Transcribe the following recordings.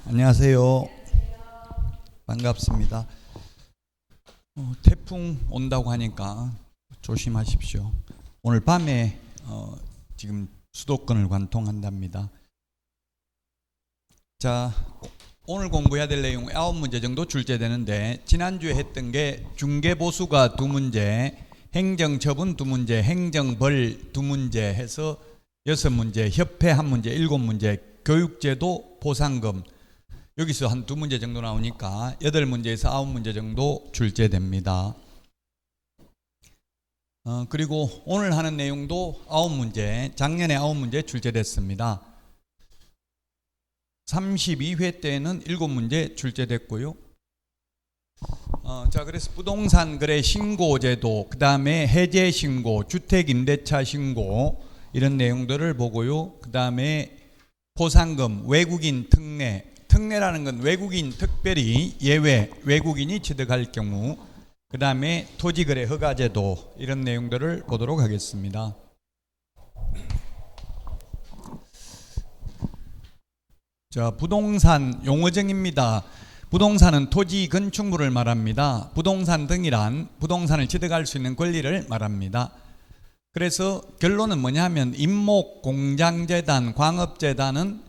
안녕하세요. 반갑습니다. 태풍 온다고 하니까 조심하십시오. 오늘 밤에 지금 수도권을 관통한답니다. 자, 오늘 공부해야 될 내용 9문제 정도 출제되는데, 지난주에 했던 게 중개보수가 2문제, 행정처분 2문제, 행정벌 2문제 해서 6문제, 협회 1문제, 7문제, 교육제도, 보상금, 여기서 한 2문제 정도 나오니까 8문제에서 9문제 정도 출제됩니다. 그리고 오늘 하는 내용도 9문제, 작년에 9문제 출제됐습니다. 32회 때는 7문제 출제됐고요. 자, 그래서 부동산 거래 신고제도, 그 다음에 해제 신고, 주택 임대차 신고, 이런 내용들을 보고요. 그 다음에 보상금, 외국인 특례, 특례라는 건 외국인 특별히 예외, 외국인이 취득할 경우, 그 다음에 토지거래 허가제도, 이런 내용들을 보도록 하겠습니다. 자, 부동산 용어정입니다. 부동산은 토지 건축물을 말합니다. 부동산 등이란 부동산을 취득할 수 있는 권리를 말합니다. 그래서 결론은 뭐냐면 임목, 공장재단, 광업재단은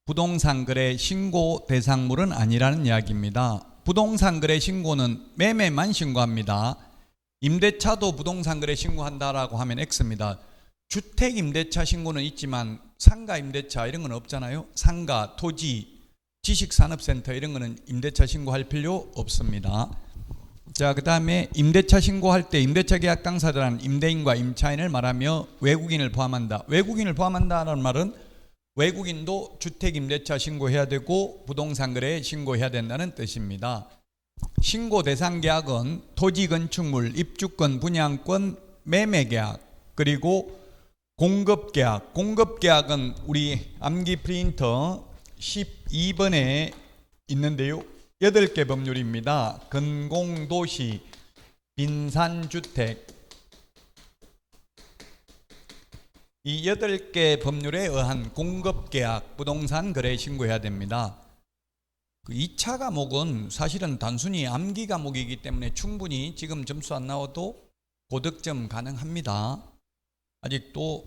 부동산 거래 신고 대상물은 아니라는 이야기입니다. 부동산 거래 신고는 매매만 신고합니다. 임대차도 부동산 거래 신고한다라고 하면 X입니다. 주택 임대차 신고는 있지만 상가 임대차 이런 건 없잖아요. 상가, 토지, 지식산업센터 이런 거는 임대차 신고할 필요 없습니다. 자, 그 다음에 임대차 신고할 때 임대차 계약 당사자란 임대인과 임차인을 말하며 외국인을 포함한다. 외국인을 포함한다는 말은 외국인도 주택 임대차 신고해야 되고 부동산 거래 신고해야 된다는 뜻입니다. 신고 대상 계약은 토지 건축물, 입주권, 분양권, 매매 계약, 그리고 공급 계약. 공급 계약은 우리 암기 프린터 12번에 있는데요. 8개 법률입니다. 건공도시, 빈산주택, 이 8개 법률에 의한 공급계약, 부동산 거래 신고해야 됩니다. 그 2차 과목은 사실은 단순히 암기 과목이기 때문에 충분히 지금 점수 안 나와도 고득점 가능합니다. 아직도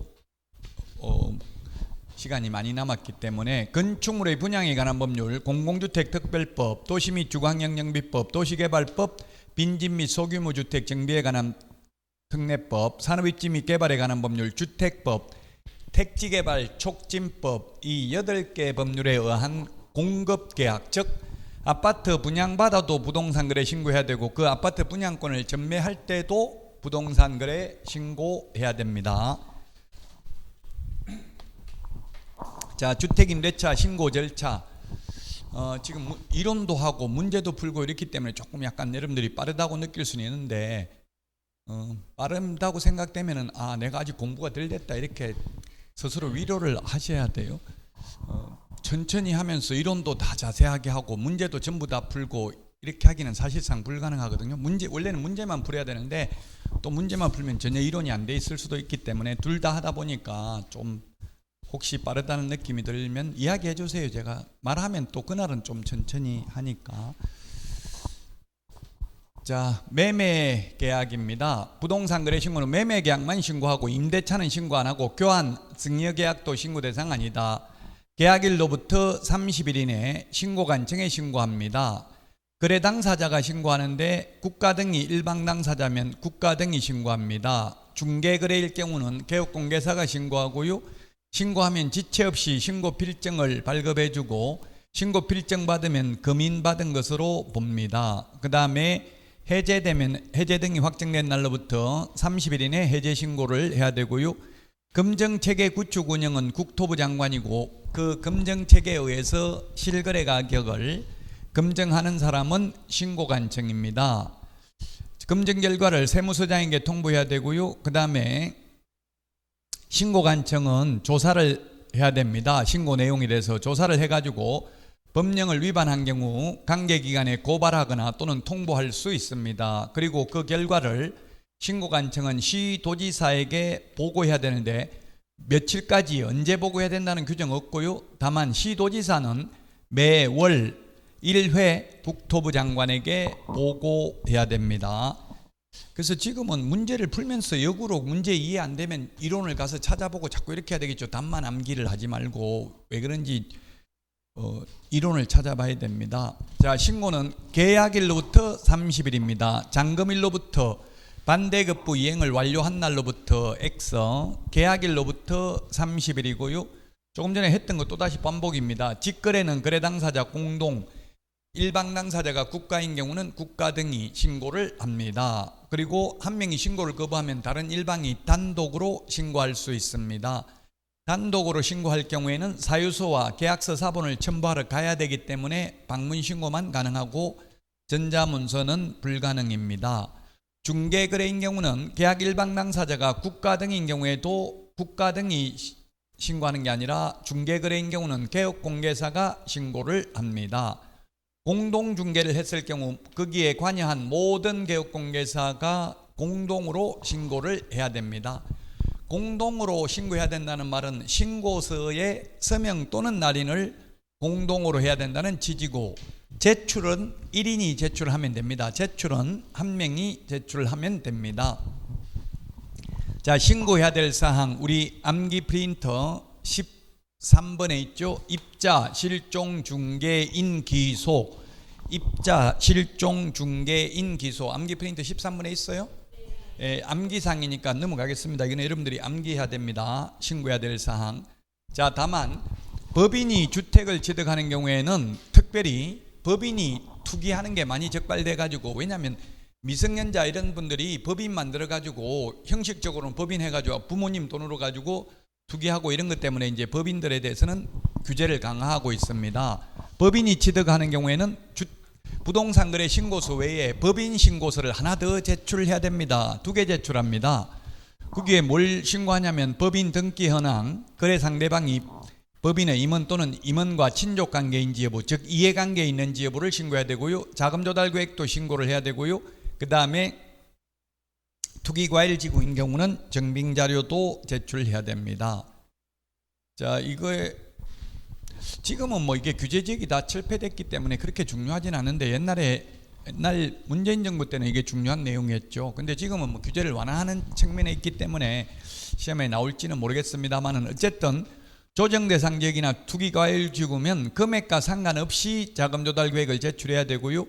시간이 많이 남았기 때문에 건축물의 분양에 관한 법률, 공공주택특별법, 도시 및 주거환경정비법, 도시개발법, 빈집 및 소규모 주택 정비에 관한 특례법, 산업입지 및 개발에 관한 법률, 주택법, 택지개발 촉진법, 이 8개 법률에 의한 공급계약, 즉 아파트 분양받아도 부동산 거래 신고해야 되고 그 아파트 분양권을 전매할 때도 부동산 거래 신고해야 됩니다. 자, 주택임대차 신고 절차, 지금 이론도 하고 문제도 풀고 이렇기 때문에 조금 약간 여러분들이 빠르다고 느낄 수는 있는데 빠르다고 생각되면은 내가 아직 공부가 덜 됐다 이렇게 스스로 위로를 하셔야 돼요. 천천히 하면서 이론도 다 자세하게 하고 문제도 전부 다 풀고 이렇게 하기는 사실상 불가능하거든요. 원래는 문제만 풀어야 되는데 또 문제만 풀면 전혀 이론이 안 돼 있을 수도 있기 때문에 둘 다 하다 보니까 좀 혹시 빠르다는 느낌이 들면 이야기해 주세요. 제가 말하면 또 그날은 좀 천천히 하니까. 자, 매매 계약입니다. 부동산 거래 신고는 매매 계약만 신고하고 임대차는 신고 안 하고 교환, 증여 계약도 신고 대상 아니다. 계약일로부터 30일 이내 신고관청에 신고합니다. 거래 당사자가 신고하는데 국가 등이 일방 당사자면 국가 등이 신고합니다. 중개 거래일 경우는 개업공개사가 신고하고요. 신고하면 지체 없이 신고 필증을 발급해주고 신고 필증 받으면 금인받은 것으로 봅니다. 그 다음에 해제되면 해제 등이 확정된 날로부터 30일 이내 해제 신고를 해야 되고요. 금정체계 구축 운영은 국토부 장관이고 그 금정체계에 의해서 실거래 가격을 검증하는 사람은 신고관청입니다. 검증 결과를 세무서장에게 통보해야 되고요. 그 다음에 신고관청은 조사를 해야 됩니다. 신고 내용에 대해서 조사를 해가지고 법령을 위반한 경우 관계기관에 고발하거나 또는 통보할 수 있습니다. 그리고 그 결과를 신고관청은 시도지사에게 보고해야 되는데 며칠까지 언제 보고해야 된다는 규정 없고요. 다만 시도지사는 매월 1회 국토부 장관에게 보고해야 됩니다. 그래서 지금은 문제를 풀면서 역으로 문제 이해 안 되면 이론을 가서 찾아보고 자꾸 이렇게 해야 되겠죠. 답만 암기를 하지 말고 왜 그런지 이론을 찾아봐야 됩니다. 자, 신고는 계약일로부터 30일입니다. 잔금일로부터 반대급부 이행을 완료한 날로부터 X, 계약일로부터 30일이고요. 조금 전에 했던 거 또다시 반복입니다. 직거래는 거래 당사자 공동, 일방 당사자가 국가인 경우는 국가 등이 신고를 합니다. 그리고 한 명이 신고를 거부하면 다른 일방이 단독으로 신고할 수 있습니다. 단독으로 신고할 경우에는 사유서와 계약서 사본을 첨부하러 가야 되기 때문에 방문 신고만 가능하고 전자문서는 불가능입니다. 중개거래인 경우는 계약 일방 당사자가 국가 등인 경우에도 국가 등이 신고하는 게 아니라 중개거래인 경우는 개업공개사가 신고를 합니다. 공동중개를 했을 경우 거기에 관여한 모든 개업공개사가 공동으로 신고를 해야 됩니다. 공동으로 신고해야 된다는 말은 신고서의 서명 또는 날인을 공동으로 해야 된다는 취지고, 제출은 1인이 제출하면 됩니다. 제출은 한 명이 제출하면 됩니다. 자, 신고해야 될 사항, 우리 암기 프린터 13번에 있죠. 입자, 실종, 중개인, 기소. 입자, 실종, 중개인, 기소. 암기 프린터 13번에 있어요? 암기상이니까 넘어가겠습니다. 이거는 여러분들이 암기해야 됩니다. 신고해야 될 사항. 자, 다만 법인이 주택을 취득하는 경우에는 특별히 법인이 투기하는 게 많이 적발돼 가지고, 왜냐하면 미성년자 이런 분들이 법인 만들어 가지고 형식적으로는 법인 해가지고 부모님 돈으로 가지고 투기하고 이런 것 때문에 이제 법인들에 대해서는 규제를 강화하고 있습니다. 법인이 취득하는 경우에는 부동산 거래 신고서 외에 법인 신고서를 하나 더 제출해야 됩니다. 2개 제출합니다. 거기에 뭘 신고하냐면 법인 등기 현황, 거래 상대방이 법인의 임원 또는 임원과 친족 관계인지 여부, 즉 이해관계에 있는지 여부를 신고해야 되고요. 자금 조달 계획도 신고를 해야 되고요. 그 다음에 투기과일지구인 경우는 증빙자료도 제출해야 됩니다. 자, 이거에 지금은 뭐 이게 규제지역이 다 철폐됐기 때문에 그렇게 중요하진 않은데 옛날 문재인 정부 때는 이게 중요한 내용이었죠. 근데 지금은 뭐 규제를 완화하는 측면에 있기 때문에 시험에 나올지는 모르겠습니다만은 어쨌든 조정 대상 지역이나 투기과일지구면 금액과 상관없이 자금 조달 계획을 제출해야 되고요.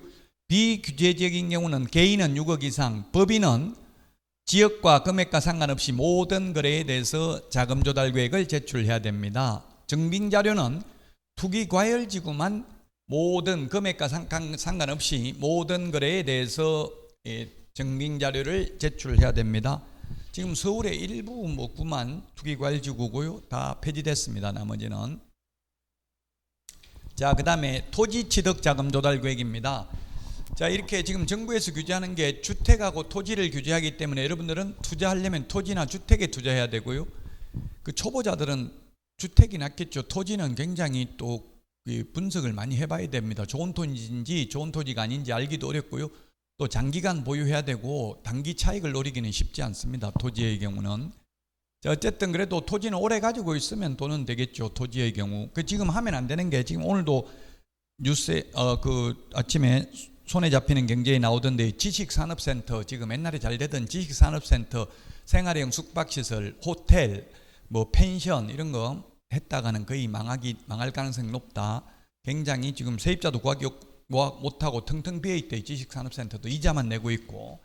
비규제지역인 경우는 개인은 6억 이상, 법인은 지역과 금액과 상관없이 모든 거래에 대해서 자금 조달 계획을 제출해야 됩니다. 증빙자료는 투기과열지구만 모든 금액과 상관없이 모든 거래에 대해서 증빙자료를 제출해야 됩니다. 지금 서울의 일부 구만 투기과열지구고요. 다 폐지됐습니다. 나머지는. 자, 그 다음에 토지 취득 자금 조달 계획입니다. 자, 이렇게 지금 정부에서 규제하는 게 주택하고 토지를 규제하기 때문에 여러분들은 투자하려면 토지나 주택에 투자해야 되고요. 그 초보자들은 주택이 낫겠죠. 토지는 굉장히 또 분석을 많이 해봐야 됩니다. 좋은 토지인지 좋은 토지가 아닌지 알기도 어렵고요. 또 장기간 보유해야 되고 단기 차익을 노리기는 쉽지 않습니다. 토지의 경우는. 자, 어쨌든 그래도 토지는 오래 가지고 있으면 돈은 되겠죠. 토지의 경우. 그 지금 하면 안 되는 게, 지금 오늘도 뉴스에 그 아침에 손에 잡히는 경제에 나오던데, 지식산업센터, 지금 옛날에 잘 되던 지식산업센터, 생활형 숙박시설, 호텔, 뭐 펜션 이런 거 했다가는 거의 망할 가능성이 높다. 굉장히 지금 세입자도 구하기 못하고 텅텅 비어있대. 지식산업센터도 이자만 내고 있고.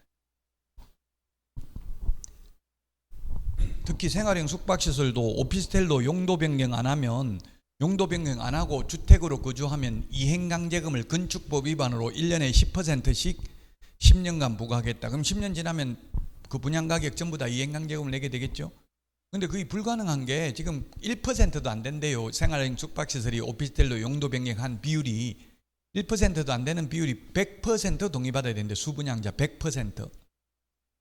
특히 생활형 숙박시설도 오피스텔도 용도 변경 안 하면, 용도 변경 안 하고 주택으로 거주하면 이행강제금을 건축법 위반으로 1년에 10%씩 10년간 부과하겠다. 그럼 10년 지나면 그 분양가격 전부 다 이행강제금을 내게 되겠죠. 근데 그게 불가능한 게 지금 1%도 안 된대요. 생활형 숙박시설이 오피스텔로 용도 변경한 비율이 1%도 안 되는 비율이 100% 동의받아야 되는데, 수분양자 100%.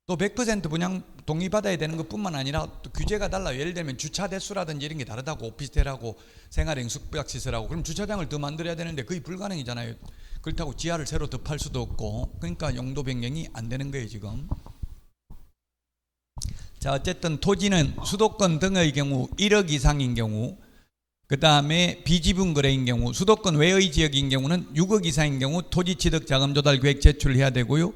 또 100% 분양 동의받아야 되는 것뿐만 아니라 또 규제가 달라요. 예를 들면 주차 대수라든지 이런 게 다르다고, 오피스텔하고 생활형 숙박시설하고. 그럼 주차장을 더 만들어야 되는데 그게 불가능이잖아요. 그렇다고 지하를 새로 더 팔 수도 없고. 그러니까 용도 변경이 안 되는 거예요 지금. 자, 어쨌든 토지는 수도권 등의 경우 1억 이상인 경우 그 다음에 비지분 거래인 경우, 수도권 외의 지역인 경우는 6억 이상인 경우 토지취득자금조달계획 제출해야 되고요.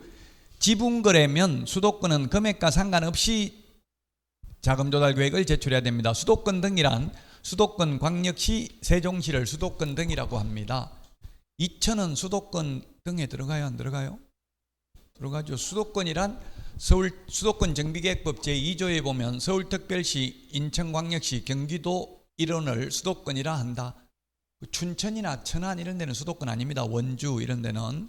지분 거래면 수도권은 금액과 상관없이 자금조달계획을 제출해야 됩니다. 수도권 등이란 수도권 광역시, 세종시를 수도권 등이라고 합니다. 이천은 수도권 등에 들어가요, 안 들어가요? 들어가죠. 수도권이란 서울 수도권 정비계획법 제2조에 보면 서울특별시, 인천광역시, 경기도 일원을 수도권이라 한다. 춘천이나 천안 이런 데는 수도권 아닙니다. 원주 이런 데는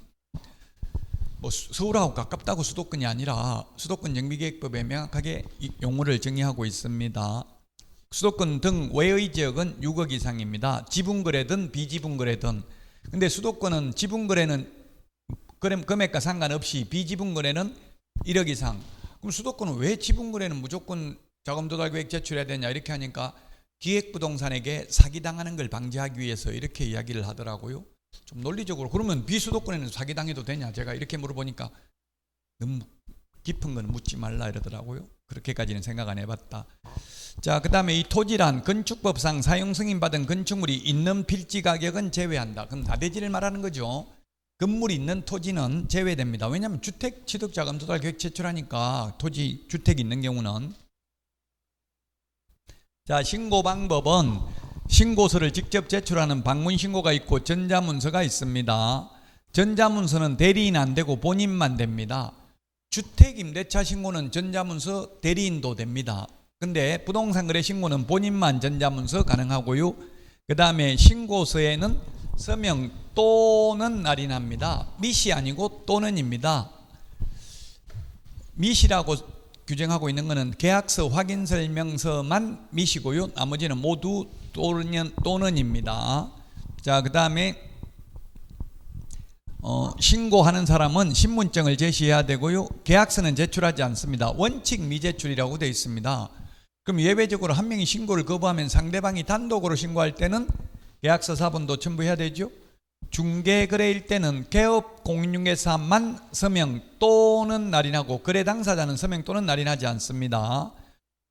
뭐 서울하고 가깝다고 수도권이 아니라 수도권 정비계획법에 명확하게 용어를 정의하고 있습니다. 수도권 등 외의 지역은 6억 이상입니다. 지분거래든 비지분거래든. 근데 수도권은 지분거래는 금액과 상관없이 비지분거래는 1억 이상. 그럼 수도권은 왜 지분거래는 무조건 자금조달계획 제출해야 되냐 이렇게 하니까 기획부동산에게 사기당하는 걸 방지하기 위해서 이렇게 이야기를 하더라고요. 좀 논리적으로 그러면 비수도권에는 사기당해도 되냐 제가 이렇게 물어보니까 너무 깊은 건 묻지 말라 이러더라고요. 그렇게까지는 생각 안 해봤다. 자, 그 다음에 이 토지란 건축법상 사용 승인받은 건축물이 있는 필지 가격은 제외한다. 그럼 나대지를 말하는 거죠. 건물이 있는 토지는 제외됩니다. 왜냐하면 주택 취득자금조달계획 제출하니까 토지 주택이 있는 경우는. 자, 신고 방법은 신고서를 직접 제출하는 방문신고가 있고 전자문서가 있습니다. 전자문서는 대리인 안 되고 본인만 됩니다. 주택임대차 신고는 전자문서 대리인도 됩니다. 근데 부동산 거래 신고는 본인만 전자문서 가능하고요. 그 다음에 신고서에는 서명 또는 날인합니다. 미시 아니고 또는입니다. 미시라고 규정하고 있는 것은 계약서 확인 설명서만 미시고요. 나머지는 모두 또는입니다. 자, 그 다음에 신고하는 사람은 신분증을 제시해야 되고요. 계약서는 제출하지 않습니다. 원칙 미제출이라고 되어 있습니다. 그럼 예외적으로 한 명이 신고를 거부하면 상대방이 단독으로 신고할 때는 계약서 사본도 첨부해야 되죠. 중개거래일 때는 개업 공인중개사만 서명 또는 날인하고 거래 당사자는 서명 또는 날인하지 않습니다.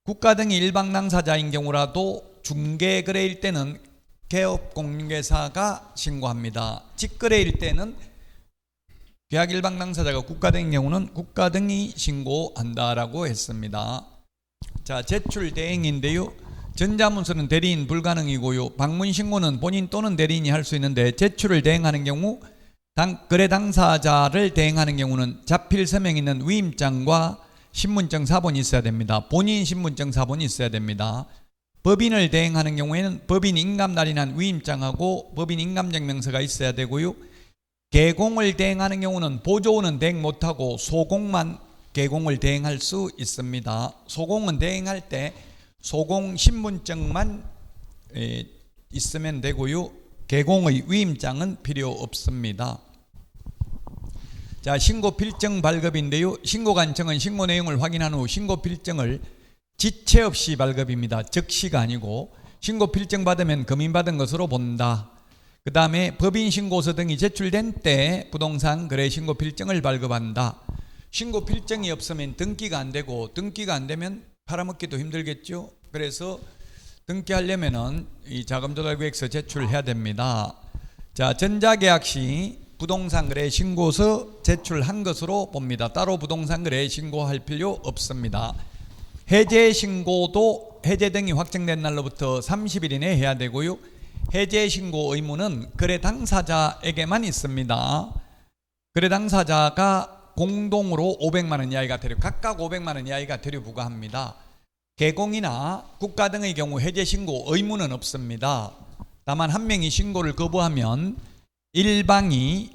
국가 등이 일방 당사자인 경우라도 중개거래일 때는 개업 공인중개사가 신고합니다. 직거래일 때는 계약 일방 당사자가 국가 등인 경우는 국가 등이 신고한다라고 했습니다. 자, 제출 대행인데요. 전자문서는 대리인 불가능이고요. 방문신고는 본인 또는 대리인이 할 수 있는데 제출을 대행하는 경우 거래 당사자를 대행하는 경우는 자필 서명 있는 위임장과 신분증 사본이 있어야 됩니다. 본인 신분증 사본이 있어야 됩니다. 법인을 대행하는 경우에는 법인 인감 날인한 위임장하고 법인 인감증명서가 있어야 되고요. 개공을 대행하는 경우는 보조원은 대행 못하고 소공만 개공을 대행할 수 있습니다. 소공은 대행할 때 소공 신분증만 있으면 되고요. 개공의 위임장은 필요 없습니다. 자, 신고 필증 발급인데요. 신고 관청은 신고 내용을 확인한 후 신고 필증을 지체 없이 발급입니다. 즉시가 아니고 신고 필증 받으면 금인받은 것으로 본다. 그 다음에 법인 신고서 등이 제출된 때 부동산 거래 신고 필증을 발급한다. 신고 필증이 없으면 등기가 안 되고 등기가 안 되면 팔아먹기도 힘들겠죠. 그래서 등기하려면은 이 자금조달계획서 제출해야 됩니다. 자, 전자계약 시 부동산 거래 신고서 제출한 것으로 봅니다. 따로 부동산 거래 신고할 필요 없습니다. 해제 신고도 해제 등이 확정된 날로부터 30일 이내에 해야 되고요. 해제 신고 의무는 거래 당사자에게만 있습니다. 거래 당사자가 공동으로 500만 원 이하가 대류, 각각 500만 원 이하가 대류 부과합니다. 개공이나 국가 등의 경우 해제 신고 의무는 없습니다. 다만 한 명이 신고를 거부하면 일방이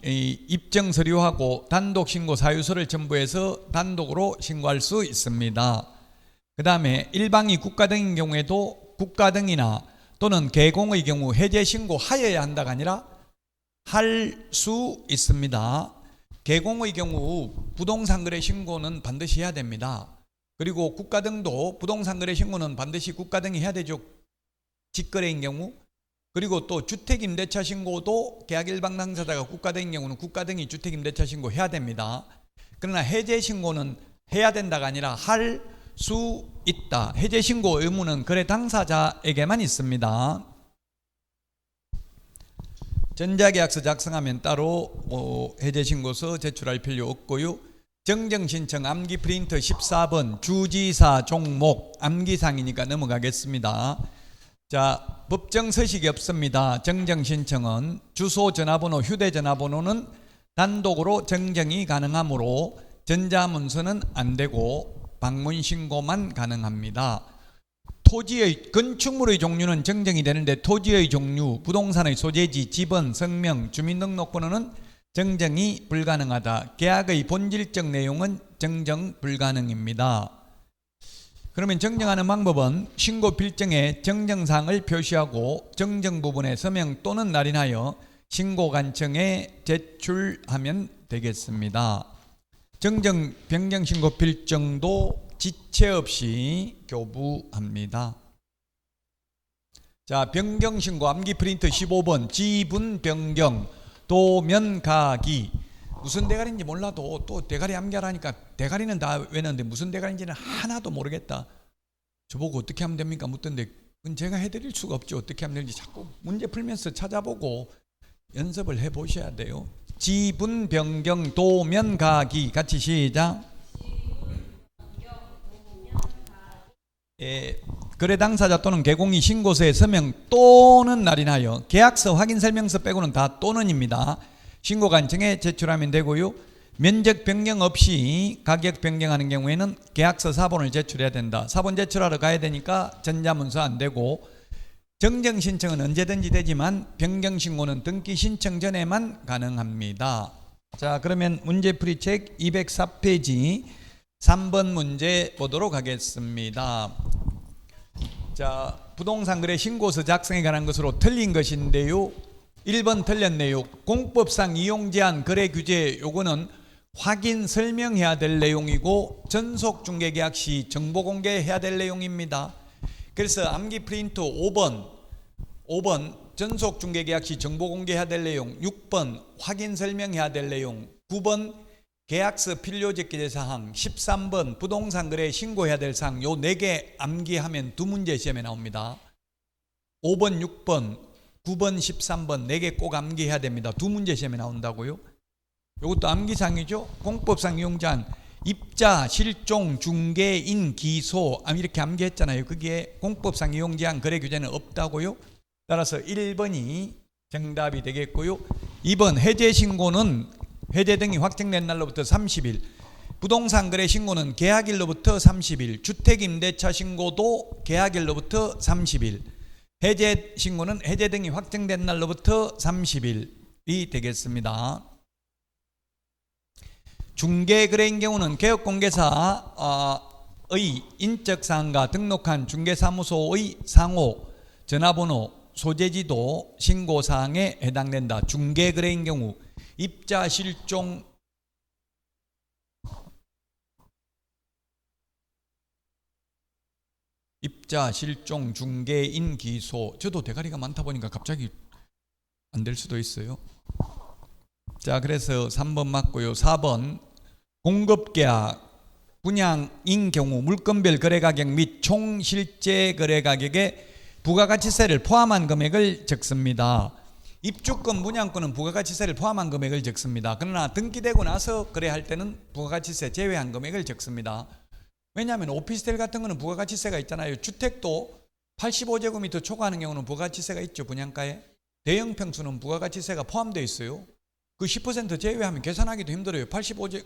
입증 서류하고 단독 신고 사유서를 첨부해서 단독으로 신고할 수 있습니다. 그 다음에 일방이 국가 등인 경우에도 국가 등이나 또는 개공의 경우 해제 신고 하여야 한다가 아니라 할 수 있습니다. 개공의 경우 부동산 거래 신고는 반드시 해야 됩니다. 그리고 국가 등도 부동산 거래 신고는 반드시 국가 등이 해야 되죠. 직거래인 경우. 그리고 또 주택임대차 신고도 계약 일방 당사자가 국가 등인 경우는 국가 등이 주택임대차 신고 해야 됩니다. 그러나 해제 신고는 해야 된다가 아니라 할 수 있다. 해제 신고 의무는 거래 당사자에게만 있습니다. 전자계약서 작성하면 따로 해제신고서 제출할 필요 없고요. 정정신청 암기 프린터 14번 주지사 종목 암기상이니까 넘어가겠습니다. 자, 법정 서식이 없습니다. 정정신청은 주소, 전화번호, 휴대전화번호는 단독으로 정정이 가능하므로 전자문서는 안 되고 방문신고만 가능합니다. 토지의 건축물의 종류는 정정이 되는데 토지의 종류, 부동산의 소재지, 지번, 성명, 주민등록번호는 정정이 불가능하다. 계약의 본질적 내용은 정정 불가능입니다. 그러면 정정하는 방법은 신고 필정에 정정사항을 표시하고 정정 부분에 서명 또는 날인하여 신고관청에 제출하면 되겠습니다. 정정 변경 신고 필정도 지체 없이 교부합니다. 자, 변경 신고 암기 프린트 15번 지분 변경 도면 가기. 무슨 대가리인지 몰라도 또 대가리 암기하라니까 대가리는 다 외웠는데 무슨 대가리인지는 하나도 모르겠다. 저보고 어떻게 하면 됩니까? 묻던데 그건 제가 해드릴 수가 없죠. 어떻게 하면 되는지 자꾸 문제 풀면서 찾아보고 연습을 해보셔야 돼요. 지분 변경 도면 가기 같이 시작. 거래 당사자 또는 개공이 신고서에 서명 또는 날인하여 계약서 확인설명서 빼고는 다 또는입니다. 신고관청에 제출하면 되고요. 면적 변경 없이 가격 변경하는 경우에는 계약서 사본을 제출해야 된다. 사본 제출하러 가야 되니까 전자문서 안 되고 정정 신청은 언제든지 되지만 변경 신고는 등기 신청 전에만 가능합니다. 자, 그러면 문제풀이 책 204페이지 3번 문제 보도록 하겠습니다. 자, 부동산 거래 신고서 작성에 관한 것으로 틀린 것인데요. 1번 틀렸네요. 공법상 이용 제한 거래 규제 요거는 확인 설명해야 될 내용이고 전속 중개 계약 시 정보 공개해야 될 내용입니다. 그래서 암기 프린트 5번 전속 중개 계약 시 정보 공개해야 될 내용, 6번 확인 설명해야 될 내용, 9번 계약서 필요 제기제 사항, 13번 부동산 거래 신고해야 될 사항, 요 4개 암기하면 2문제 시험에 나옵니다. 5번, 6번, 9번, 13번 4개 꼭 암기해야 됩니다. 2문제 시험에 나온다고요. 이것도 암기사항이죠. 공법상 이용자한 입자, 실종, 중개인, 기소 이렇게 암기했잖아요. 그게 공법상 이용제한 거래 규제는 없다고요. 따라서 1번이 정답이 되겠고요. 2번 해제 신고는 해제 등이 확정된 날로부터 30일, 부동산 거래 신고는 계약일로부터 30일, 주택임대차 신고도 계약일로부터 30일, 해제 신고는 해제 등이 확정된 날로부터 30일이 되겠습니다. 중개거래인 경우는 개업공개사의 인적사항과 등록한 중개사무소의 상호, 전화번호, 소재지도 신고사항에 해당된다. 중개거래인 경우 입자, 실종, 중개인, 기소. 저도 대가리가 많다 보니까 갑자기 안 될 수도 있어요. 자, 그래서 3번 맞고요. 4번 공급계약, 분양인 경우 물건별 거래가격 및 총 실제 거래가격에 부가가치세를 포함한 금액을 적습니다. 입주권, 분양권은 부가가치세를 포함한 금액을 적습니다. 그러나 등기되고 나서 거래할 때는 부가가치세 제외한 금액을 적습니다. 왜냐하면 오피스텔 같은 거는 부가가치세가 있잖아요. 주택도 85제곱미터 초과하는 경우는 부가가치세가 있죠. 분양가에. 대형 평수는 부가가치세가 포함되어 있어요. 그 10% 제외하면 계산하기도 힘들어요. 85제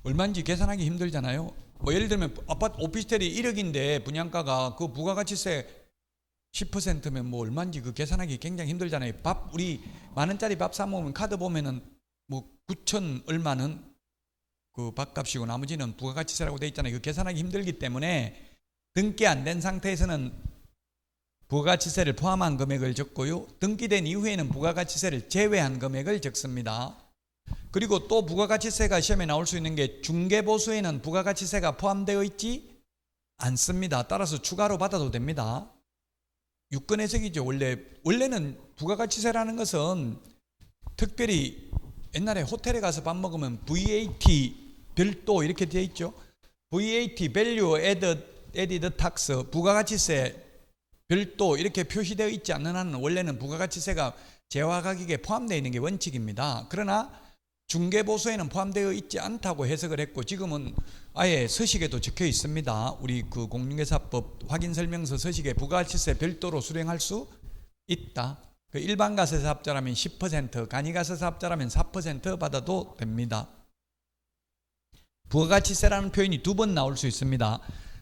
얼마인지 계산하기 힘들잖아요. 뭐 예를 들면 아파트 오피스텔이 1억인데 분양가가 그 부가가치세 10%면 뭐 얼마인지 그 계산하기 굉장히 힘들잖아요. 우리 만 원짜리 밥 사 먹으면 카드 보면은 뭐 9천 얼마는 그 밥값이고 나머지는 부가가치세라고 돼 있잖아요. 그 계산하기 힘들기 때문에 등기 안 된 상태에서는 부가가치세를 포함한 금액을 적고요. 등기된 이후에는 부가가치세를 제외한 금액을 적습니다. 그리고 또 부가가치세가 시험에 나올 수 있는 게 중개보수에는 부가가치세가 포함되어 있지 않습니다. 따라서 추가로 받아도 됩니다. 유권 해석이죠. 원래는 부가가치세라는 것은 특별히 옛날에 호텔에 가서 밥 먹으면 VAT 별도 이렇게 되어 있죠. VAT Value Added Tax 부가가치세 별도 이렇게 표시되어 있지 않는 한은 원래는 부가가치세가 재화가격에 포함되어 있는 게 원칙입니다. 그러나 중개보수에는 포함되어 있지 않다고 해석을 했고, 지금은 아예 서식에도 적혀 있습니다. 우리 그 공인중개사법 확인설명서 서식에 부가가치세 별도로 수령할 수 있다. 그 일반가세 사업자라면 10%, 간이가세 사업자라면 4% 받아도 됩니다. 부가가치세라는 표현이 두 번 나올 수 있습니다.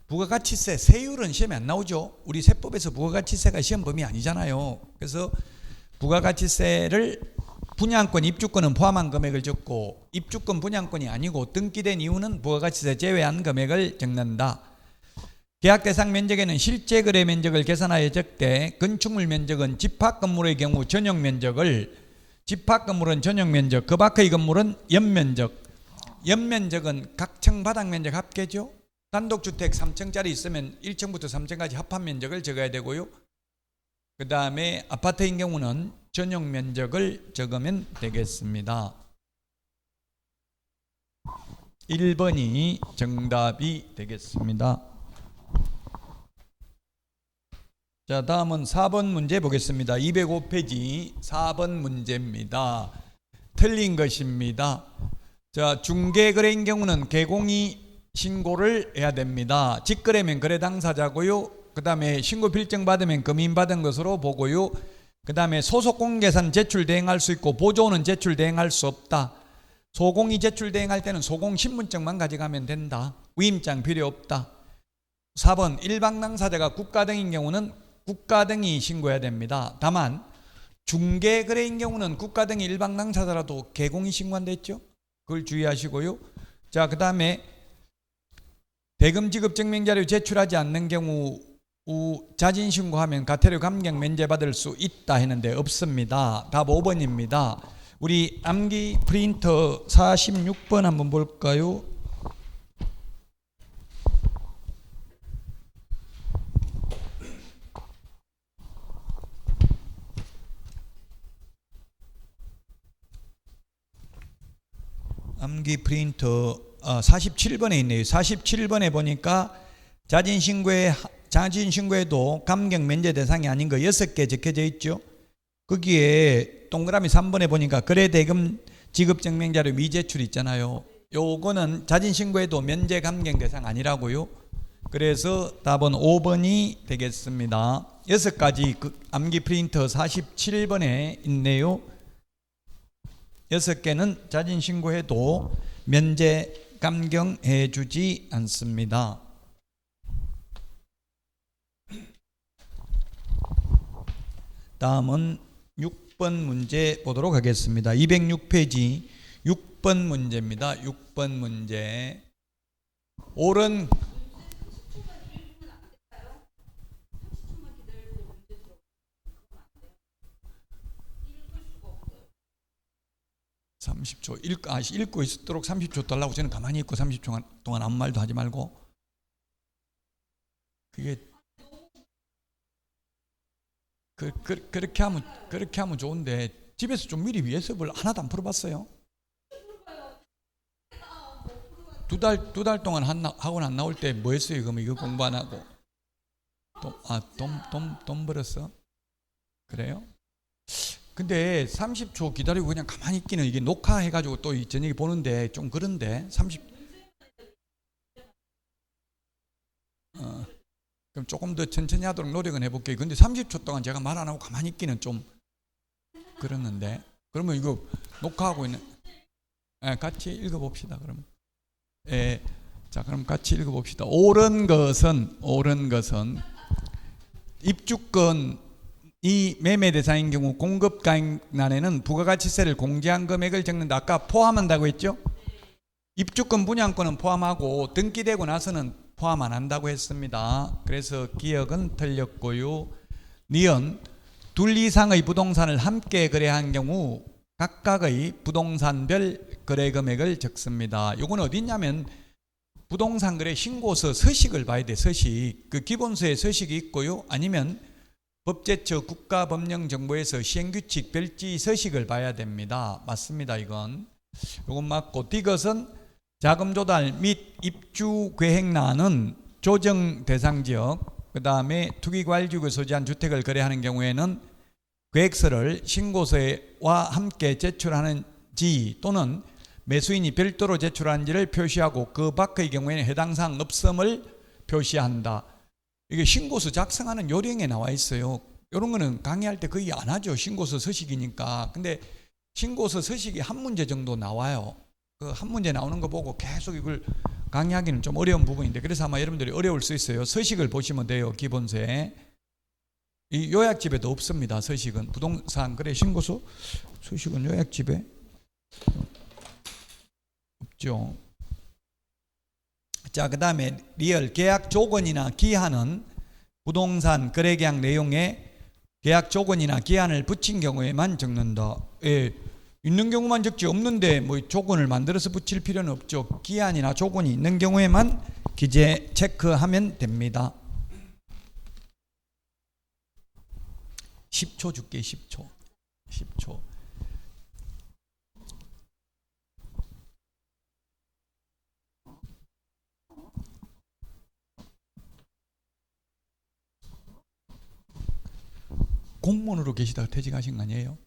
부가가치세 세율은 시험에 안 나오죠. 우리 세법에서 부가가치세가 시험 범위 아니잖아요. 그래서 부가가치세를 분양권, 입주권은 포함한 금액을 적고, 입주권, 분양권이 아니고 등기된 이유는 부가가치세 제외한 금액을 적는다. 계약 대상 면적에는 실제 거래 면적을 계산하여 적되, 건축물 면적은 집합 건물의 경우 전용 면적을, 집합 건물은 전용 면적, 그 밖의 건물은 연면적. 연면적은 각 층 바닥 면적 합계죠. 단독주택 3층짜리 있으면 1층부터 3층까지 합합 면적을 적어야 되고요. 그 다음에 아파트인 경우는 전용 면적을 적으면 되겠습니다. 1번이 정답이 되겠습니다. 자, 다음은 4번 문제 보겠습니다. 205페이지 4번 문제입니다. 틀린 것입니다. 자, 중개거래인 경우는 개공이 신고를 해야 됩니다. 직거래면 거래 당사자고요. 그 다음에 신고 필증 받으면 금인받은 것으로 보고요. 그 다음에 소속공개산 제출 대행할 수 있고 보조는 제출 대행할 수 없다. 소공이 제출 대행할 때는 소공 신분증만 가져가면 된다. 위임장 필요 없다. 4번 일반 당사자가 국가 등인 경우는 국가 등이 신고해야 됩니다. 다만 중개거래인 경우는 국가 등이 일반 당사자라도 개공이 신고한댔죠. 그걸 주의하시고요. 자, 그 다음에 대금 지급 증명 자료 제출하지 않는 경우 자진 신고하면 과태료 감경 면제받을 수 있다 했는데 없습니다. 답 5번입니다. 우리 암기 프린터 46번 한번 볼까요? 암기 프린터 47번에 있네요. 47번에 보니까 자진신고에도 감경 면제 대상이 아닌 거 6개 적혀져 있죠. 거기에 동그라미 3번에 보니까 거래대금 지급증명자료 미제출 있잖아요. 요거는 자진신고에도 면제 감경 대상 아니라고요. 그래서 답은 5번이 되겠습니다. 6가지 그 암기 프린터 47번에 있네요. 6개는 자진신고해도 면제 감경해 주지 않습니다. 다음은 6번 문제 보도록 하겠습니다. 206페이지 6번 문제입니다. 6번 문제. 옳은 읽고 있도록 30초 달라고. 저는 가만히 있고 30초 동안 아무 말도 하지 말고. 그게 그렇게 하면 좋은데 집에서 좀 미리 예습을 하나도 안 풀어봤어요. 두 달 동안 학원 안 나올 때 뭐 했어요? 그럼 이거 공부 안 하고 돈 벌었어? 그래요? 근데 30초 기다리고 그냥 가만히 있기는, 이게 녹화해가지고 또 저녁에 보는데 좀 그런데 30. 그럼 조금 더 천천히 하도록 노력은 해볼게요. 근데 30초 동안 제가 말 안 하고 가만히 있기는 좀 그러는데. 그러면 이거 녹화하고 있는, 같이 읽어봅시다. 그러면. 자, 그럼 같이 읽어봅시다. 옳은 것은 입주권 이 매매 대상인 경우 공급가액란에는 부가가치세를 공제한 금액을 적는다. 아까 포함한다고 했죠? 입주권 분양권은 포함하고 등기되고 나서는 포함 안 한다고 했습니다. 그래서 기억은 틀렸고요. 니은 둘 이상의 부동산을 함께 거래한 경우 각각의 부동산별 거래 금액을 적습니다. 요건 어디 있냐면 부동산 거래 신고서 서식을 봐야 돼. 서식. 그 기본서에 서식이 있고요. 아니면 법제처 국가법령정보에서 시행규칙 별지 서식을 봐야 됩니다. 맞습니다. 이건 맞고. 디귿은 자금 조달 및 입주 계획란은 조정 대상 지역, 그 다음에 투기과일지구에 소지한 주택을 거래하는 경우에는 계획서를 신고서와 함께 제출하는지 또는 매수인이 별도로 제출하는지를 표시하고 그 밖의 경우에는 해당 사항 없음을 표시한다. 이게 신고서 작성하는 요령에 나와 있어요. 이런 거는 강의할 때 거의 안 하죠. 신고서 서식이니까. 근데 신고서 서식이 한 문제 정도 나와요. 그 한 문제 나오는 거 보고 계속 이걸 강의하기는 좀 어려운 부분인데, 그래서 아마 여러분들이 어려울 수 있어요. 서식을 보시면 돼요. 기본서에. 이 요약집에도 없습니다. 서식은. 부동산 거래 신고서 서식은 요약집에 없죠. 자, 그 다음에 리얼 계약 조건이나 기한은 부동산 거래 계약 내용에 계약 조건이나 기한을 붙인 경우에만 적는다. 예, 있는 경우만 적지, 없는데 뭐 조건을 만들어서 붙일 필요는 없죠. 기한이나 조건이 있는 경우에만 기재 체크하면 됩니다. 10초 줄게. 10초. 공무원으로 계시다가 퇴직하신 거 아니에요?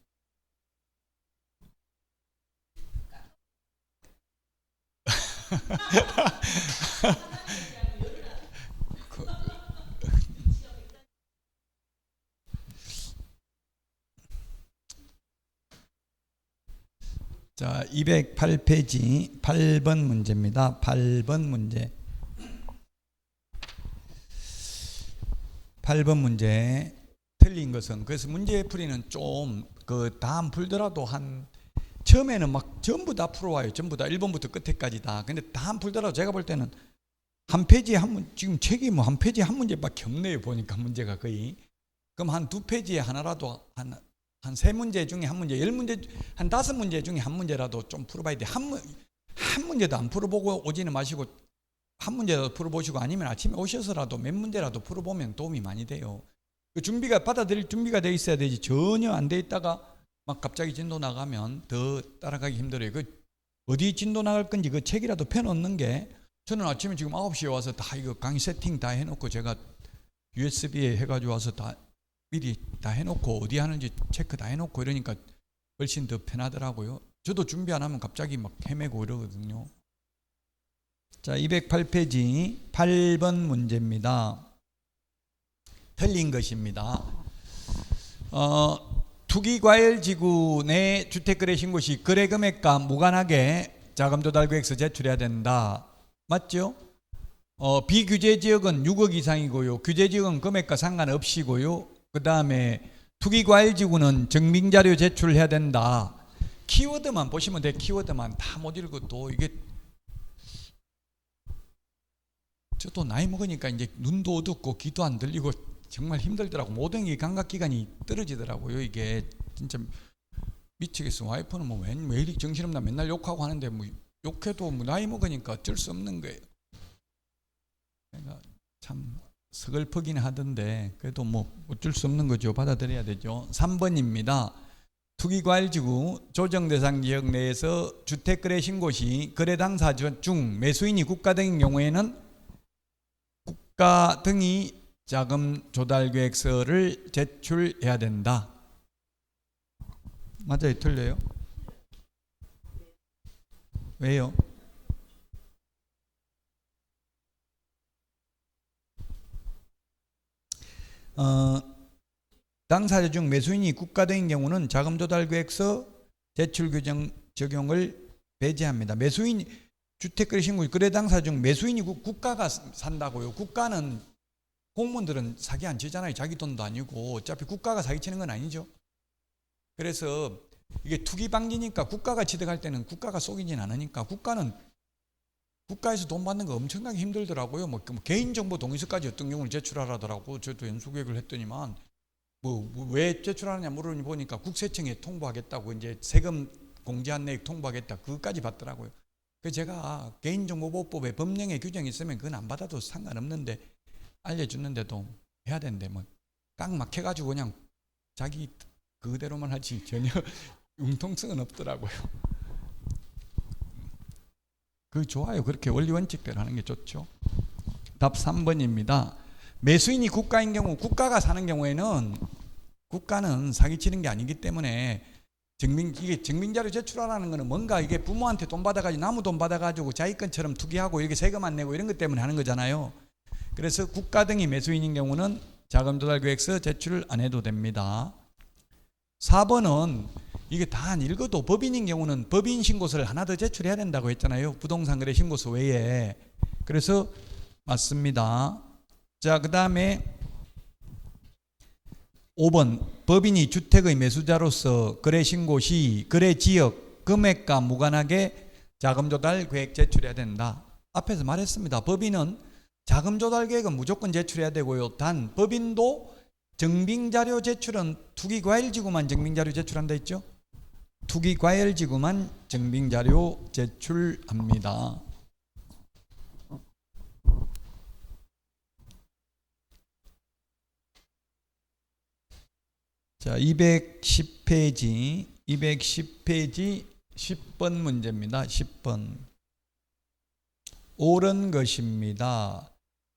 자, 208페이지 8번 문제입니다. 8번 문제. 8번 문제 틀린 것은, 그래서 문제 풀이는 좀 그 다음 풀더라도 한 처음에는 막 전부 다 풀어와요. 전부 다 1번부터 끝에까지 다. 근데 다음 풀더라도 제가 볼 때는 한 페이지에 한 문, 지금 책이 뭐 한 페이지에 한 문제밖에 없네요. 보니까 문제가 거의. 그럼 한 두 페이지에 하나라도 한 세 문제 중에 한 문제, 10문제, 한 5문제 중에 한 문제라도 좀 풀어봐야 돼. 한 문제도 안 풀어보고 오지는 마시고 한 문제라도 풀어보시고, 아니면 아침에 오셔서라도 몇 문제라도 풀어보면 도움이 많이 돼요. 그 준비가 받아들일 준비가 돼 있어야 되지. 전혀 안 돼 있다가 막 갑자기 진도 나가면 더 따라가기 힘들어요. 그 어디 진도 나갈 건지 그 책이라도 펴놓는 게, 저는 아침에 지금 9시에 와서 다 이거 강의 세팅 다 해놓고 제가 USB에 해가지고 와서 다 미리 다 해놓고 어디 하는지 체크 다 해놓고 이러니까 훨씬 더 편하더라고요. 저도 준비 안 하면 갑자기 막 헤매고 이러거든요. 자, 208페이지 8번 문제입니다. 틀린 것입니다. 투기과열지구 내 주택거래 신고시 거래금액과 무관하게 자금조달계획서 제출해야 된다. 맞죠? 비규제지역은 6억 이상이고요. 규제지역은 금액과 상관없이고요. 그 다음에 투기과열지구는 증빙자료 제출해야 된다. 키워드만 보시면 돼. 키워드만 다 못 읽어도 이게, 저도 나이 먹으니까 이제 눈도 어둡고 귀도 안 들리고 정말 힘들더라고. 모든 게 감각기관이 떨어지더라고요. 이게 진짜 미치겠어. 와이프는 뭐 왜 이리 정신없나 맨날 욕하고 하는데, 뭐 욕해도 뭐 나이 먹으니까 어쩔 수 없는 거예요. 내가 참 서글프긴 하던데 그래도 뭐 어쩔 수 없는 거죠. 받아들여야 되죠. 3번입니다. 투기과열지구 조정대상 지역 내에서 주택거래 신고 시 거래 당사 중 매수인이 국가 등인 경우에는 국가 등이 자금 조달 계획서를 제출해야 된다. 맞아요? 틀려요? 왜요? 당사자 중 매수인이 국가 등인 경우는 자금 조달 계획서 제출 규정 적용을 배제합니다. 매수인 주택거래 신고 거래 당사 중 매수인이 국가가 산다고요. 국가는 공무원들은 사기 안 치잖아요. 자기 돈도 아니고 어차피 국가가 사기치는 건 아니죠. 그래서 이게 투기 방지니까 국가가 취득할 때는 국가가 속이진 않으니까, 국가는 국가에서 돈 받는 거 엄청나게 힘들더라고요. 뭐 개인정보 동의서까지 어떤 경우는 제출하라더라고. 저도 연수교육을 했더니만 뭐 왜 제출하느냐 물으니 보니까 국세청에 통보하겠다고, 이제 세금 공제한 내역 통보하겠다, 그것까지 받더라고요. 그래서 제가 개인정보보호법에 법령에 규정이 있으면 그건 안 받아도 상관없는데, 알려주는데도 해야 되는데 뭐 깡 막혀가지고 그냥 자기 그대로만 하지 전혀 융통성은 없더라고요. 그 좋아요. 그렇게 원리 원칙대로 하는 게 좋죠. 답 3번입니다. 매수인이 국가인 경우, 국가가 사는 경우에는 국가는 사기치는 게 아니기 때문에 이게 증빙자료 제출하라는 거는 뭔가 이게 부모한테 돈 받아가지고 나무 돈 받아가지고 자기건처럼 투기하고 이렇게 세금 안 내고 이런 것 때문에 하는 거잖아요. 그래서 국가 등이 매수인인 경우는 자금조달계획서 제출을 안 해도 됩니다. 4번은 이게 다 안 읽어도 법인인 경우는 법인 신고서를 하나 더 제출해야 된다고 했잖아요. 부동산 거래 신고서 외에. 그래서 맞습니다. 자, 그 다음에 5번 법인이 주택의 매수자로서 거래 신고 시 거래 지역 금액과 무관하게 자금조달 계획 제출해야 된다. 앞에서 말했습니다. 법인은 자금조달 계획은 무조건 제출해야 되고요. 단 법인도 증빙자료 제출은 투기과열지구만 증빙자료 제출한다 했죠. 투기과열지구만 증빙자료 제출합니다. 자, 210페이지 10번 문제입니다. 10번. 옳은 것입니다.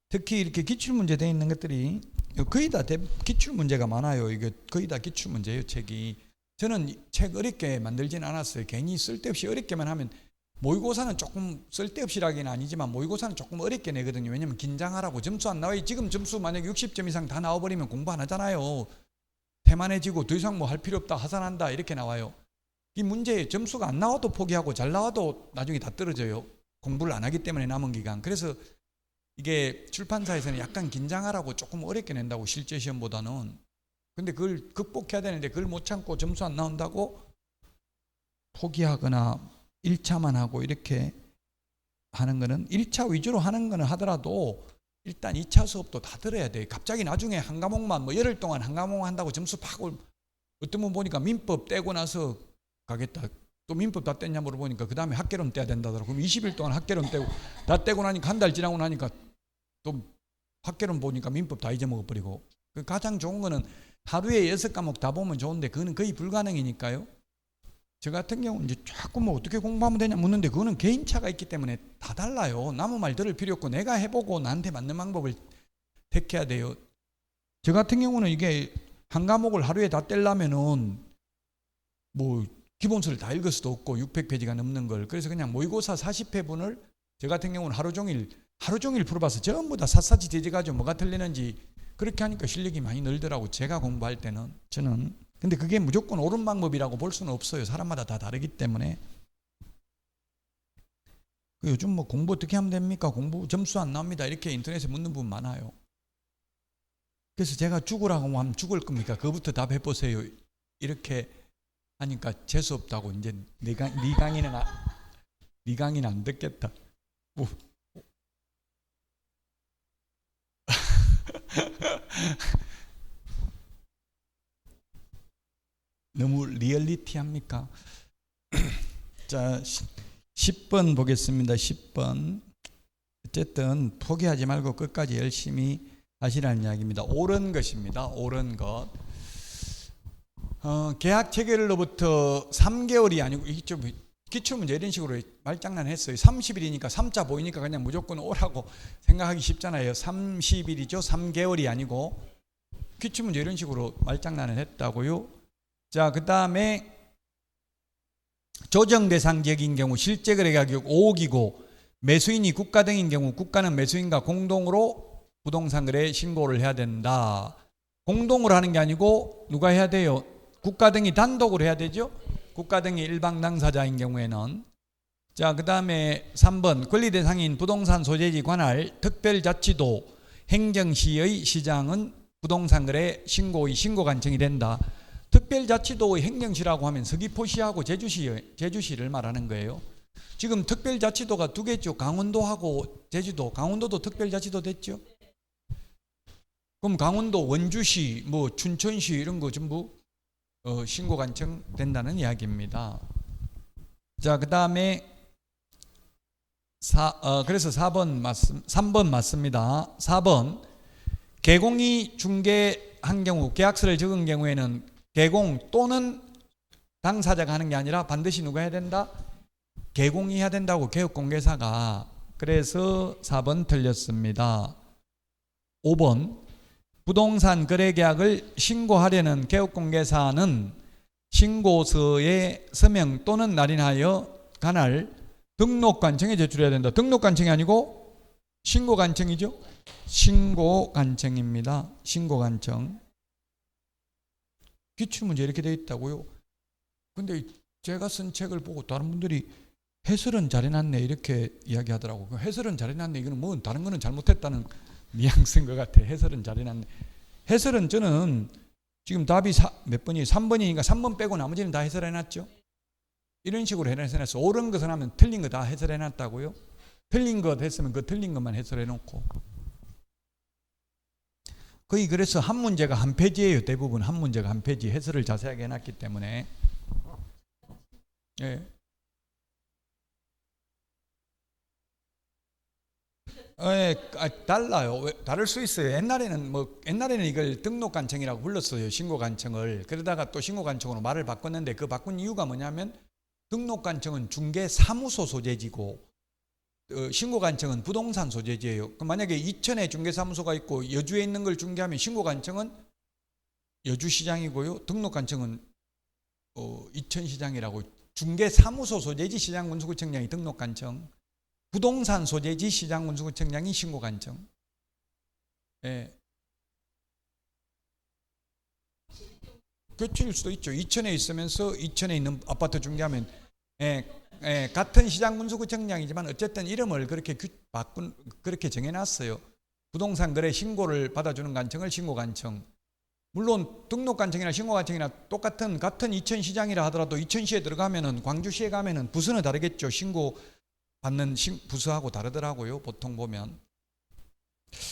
특히 이렇게 기출문제 되어 있는 것들이 거의 다 기출문제가 많아요. 이게 거의 다 기출문제예요, 책이. 저는 책 어렵게 만들진 않았어요. 괜히 쓸데없이 어렵게만 하면, 모의고사는 조금 쓸데없이라기는 아니지만 모의고사는 조금 어렵게 내거든요. 왜냐면 긴장하라고. 점수 안 나와요. 지금 점수 만약에 60점 이상 다 나와버리면 공부 안 하잖아요. 태만해지고 더 이상 뭐 할 필요 없다, 하산한다 이렇게 나와요. 이 문제 점수가 안 나와도 포기하고 잘 나와도 나중에 다 떨어져요. 공부를 안 하기 때문에 남은 기간. 그래서 이게 출판사에서는 약간 긴장하라고 조금 어렵게 낸다고, 실제 시험보다는. 근데 그걸 극복해야 되는데 그걸 못 참고 점수 안 나온다고 포기하거나 1차만 하고 이렇게 하는 거는, 1차 위주로 하는 거는 하더라도 일단 2차 수업도 다 들어야 돼요. 갑자기 나중에 한 과목만 뭐 열흘 동안 한 과목 한다고 점수 팍 어떤 분 보니까 민법 떼고 나서 가겠다. 또 민법 다 뗐냐 물어보니까 그 다음에 학개론 떼야 된다더라고. 그럼 20일 동안 학개론 떼고 다 떼고 나니까 한 달 지나고 나니까 또 학개론 보니까 민법 다 잊어먹어버리고. 가장 좋은 거는 하루에 6과목 다 보면 좋은데 그거는 거의 불가능이니까요. 저 같은 경우는 이제 자꾸 뭐 어떻게 공부하면 되냐 묻는데 그거는 개인차가 있기 때문에 다 달라요. 남의 말 들을 필요 없고 내가 해보고 나한테 맞는 방법을 택해야 돼요. 저 같은 경우는 이게 한 과목을 하루에 다 떼려면은 뭐 기본서를 다 읽을 수도 없고 600페이지가 넘는 걸. 그래서 그냥 모의고사 40회분을 저 같은 경우는 하루 종일 풀어봐서 전부 다 샅샅이 뒤져가지고 뭐가 틀리는지 그렇게 하니까 실력이 많이 늘더라고. 제가 공부할 때는. 저는. 근데 그게 무조건 옳은 방법이라고 볼 수는 없어요. 사람마다 다 다르기 때문에. 요즘 뭐 공부 어떻게 하면 됩니까? 공부 점수 안 나옵니다. 이렇게 인터넷에 묻는 분 많아요. 그래서 제가 죽으라고 하면 죽을 겁니까? 그거부터 답해보세요. 이렇게 하니까 재수 없다고. 이제 네 강의는 안 듣겠다. 뭐. 너무 리얼리티합니까? 자, 10번 보겠습니다. 10번. 어쨌든 포기하지 말고 끝까지 열심히 하시라는 이야기입니다. 옳은 것입니다. 옳은 것. 계약 체결로부터 3개월이 아니고, 이게 좀 기출문제 이런 식으로 말장난 했어요. 30일이니까 3자 보이니까 그냥 무조건 오라고 생각하기 쉽잖아요. 30일이죠. 3개월이 아니고. 기출문제 이런 식으로 말장난을 했다고요. 자, 그 다음에 조정 대상 지역인 경우 실제 거래 가격 5억이고 매수인이 국가 등인 경우 국가는 매수인과 공동으로 부동산 거래 신고를 해야 된다. 공동으로 하는 게 아니고 누가 해야 돼요? 국가 등이 단독으로 해야 되죠. 국가 등이 일방 당사자인 경우에는. 자, 그 다음에 3번 권리 대상인 부동산 소재지 관할 특별자치도 행정시의 시장은 부동산 거래 신고의 신고 관청이 된다. 특별자치도의 행정시라고 하면 서귀포시하고 제주시를 말하는 거예요. 지금 특별자치도가 두 개죠. 강원도하고 제주도. 강원도도 특별자치도 됐죠. 그럼 강원도 원주시, 뭐 춘천시 이런 거 전부 신고 관청 된다는 이야기입니다. 자, 그 다음에 그래서 3번 맞습니다. 4번 개공이 중개한 경우 계약서를 적은 경우에는 개공 또는 당사자가 하는 게 아니라 반드시 누가 해야 된다? 개공이 해야 된다고, 개업공개사가. 그래서 4번 틀렸습니다. 5번 부동산 거래계약을 신고하려는 개업공개사는 신고서에 서명 또는 날인하여 관할 등록관청에 제출해야 된다. 등록관청이 아니고 신고관청이죠. 신고관청입니다. 신고관청. 기출문제 이렇게 되어 있다고요. 근데 제가 쓴 책을 보고 다른 분들이 해설은 잘해놨네 이렇게 이야기하더라고. 해설은 잘해놨네. 이거는 뭐 다른 거는 잘못했다는 뉘앙스인 것 같아. 해설은 잘해놨네. 해설은 저는 지금 답이 몇 번이 3번이니까 3번 빼고 나머지는 다 해설해놨죠. 이런 식으로 해놨어. 옳은 것은 하면 틀린 거 다 해설해놨다고요. 틀린 것 했으면 그 틀린 것만 해설해놓고. 거의 그래서 한 문제가 한 페이지예요. 대부분 한 문제가 한 페이지. 해설을 자세하게 해놨기 때문에. 예. 달라요. 다를 수 있어요. 옛날에는 이걸 등록관청이라고 불렀어요. 신고관청을. 그러다가 또 신고관청으로 말을 바꿨는데 그 바꾼 이유가 뭐냐면 등록관청은 중개사무소 소재지고 신고관청은 부동산 소재지예요. 그럼 만약에 이천에 중개사무소가 있고 여주에 있는 걸 중개하면 신고관청은 여주시장이고요. 등록관청은 이천시장이라고. 중개사무소 소재지 시장군수구청장이 등록관청. 부동산 소재지 시장군수구청장이 신고관청. 예. 교체일 수도 있죠. 이천에 있으면서 이천에 있는 아파트 중개하면 같은 시장군수구청장이지만 어쨌든 이름을 그렇게 그렇게 정해놨어요. 부동산 거래 신고를 받아주는 관청을 신고관청. 물론 등록관청이나 신고관청이나 같은 이천시장이라 하더라도 이천시에 들어가면은 광주시에 가면은 부서는 다르겠죠. 신고 받는 부서하고 다르더라고요. 보통 보면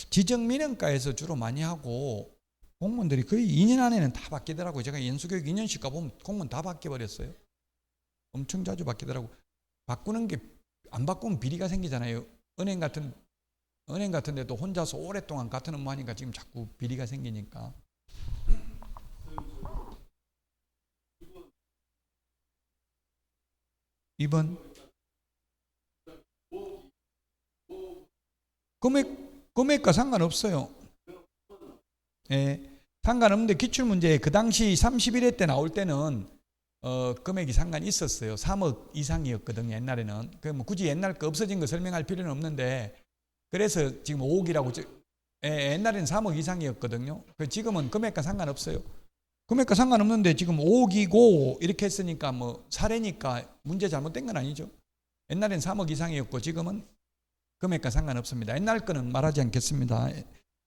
지정민원과에서 주로 많이 하고 공무원들이 거의 2년 안에는 다 바뀌더라고요. 제가 연수교육 2년씩 가보면 공무원 다 바뀌어버렸어요. 엄청 자주 바뀌더라고. 바꾸는 게 안 바꾸면 비리가 생기잖아요. 은행 같은 데도 혼자서 오랫동안 같은 업무 하니까 지금 자꾸 비리가 생기니까. 이번 금액과 상관없어요. 예, 상관없는데 기출문제에 그 당시 31회 때 나올 때는 금액이 상관이 있었어요. 3억 이상이었거든요. 옛날에는. 뭐 굳이 옛날 거 없어진 거 설명할 필요는 없는데 그래서 지금 5억이라고. 옛날에는 3억 이상이었거든요. 지금은 금액과 상관없어요. 금액과 상관없는데 지금 5억이고 이렇게 했으니까 뭐 사례니까 문제 잘못된 건 아니죠. 옛날엔 3억 이상이었고 지금은 금액과 상관없습니다. 옛날 거는 말하지 않겠습니다.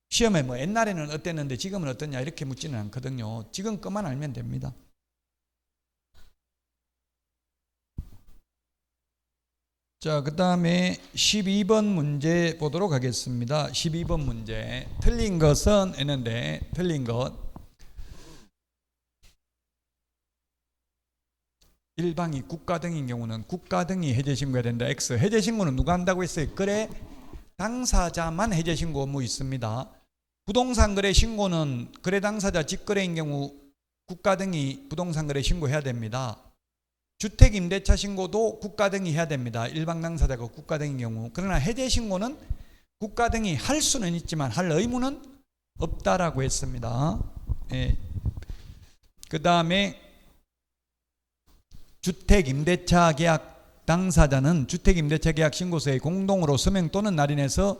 시험에 뭐 옛날에는 어땠는데 지금은 어떠냐 이렇게 묻지는 않거든요. 지금 것만 알면 됩니다. 자, 그 다음에 12번 문제 보도록 하겠습니다. 12번 문제. 틀린 것은 했는데 틀린 것. 일방이 국가 등인 경우는 국가 등이 해제신고해야 된다. X. 해제신고는 누가 한다고 했어요? 거래 당사자만 해제신고 의무 있습니다. 부동산 거래 신고는 거래 당사자 직거래인 경우 국가 등이 부동산 거래 신고해야 됩니다. 주택 임대차 신고도 국가 등이 해야 됩니다. 일방 당사자가 국가 등인 경우. 그러나 해제 신고는 국가 등이 할 수는 있지만 할 의무는 없다라고 했습니다. 예. 그 다음에 주택 임대차 계약 당사자는 주택 임대차 계약 신고서에 공동으로 서명 또는 날인해서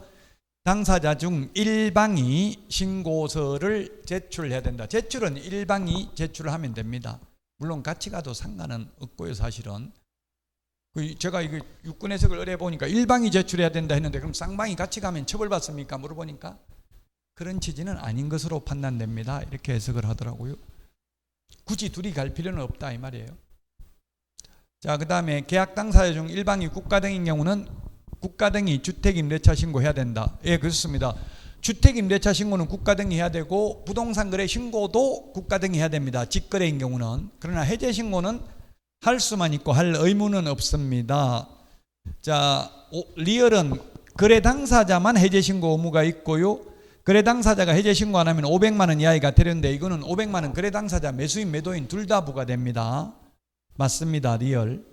당사자 중 일방이 신고서를 제출해야 된다. 제출은 일방이 제출을 하면 됩니다. 물론 같이 가도 상관은 없고요. 사실은 제가 이거 육군 해석을 의뢰해 보니까 일방이 제출해야 된다 했는데 그럼 쌍방이 같이 가면 처벌받습니까? 물어보니까 그런 취지는 아닌 것으로 판단됩니다. 이렇게 해석을 하더라고요. 굳이 둘이 갈 필요는 없다 이 말이에요. 자, 그 다음에 계약 당사자 중 일방이 국가 등인 경우는 국가 등이 주택 임대차 신고해야 된다. 예, 그렇습니다. 주택 임대차 신고는 국가 등이 해야 되고 부동산 거래 신고도 국가 등이 해야 됩니다. 직거래인 경우는. 그러나 해제 신고는 할 수만 있고 할 의무는 없습니다. 자, 리얼은 거래 당사자만 해제 신고 의무가 있고요. 거래 당사자가 해제 신고 안 하면 500만 원 이하가 되는데 이거는 500만 원 거래 당사자 매수인 매도인 둘 다 부과됩니다. 맞습니다. 리얼.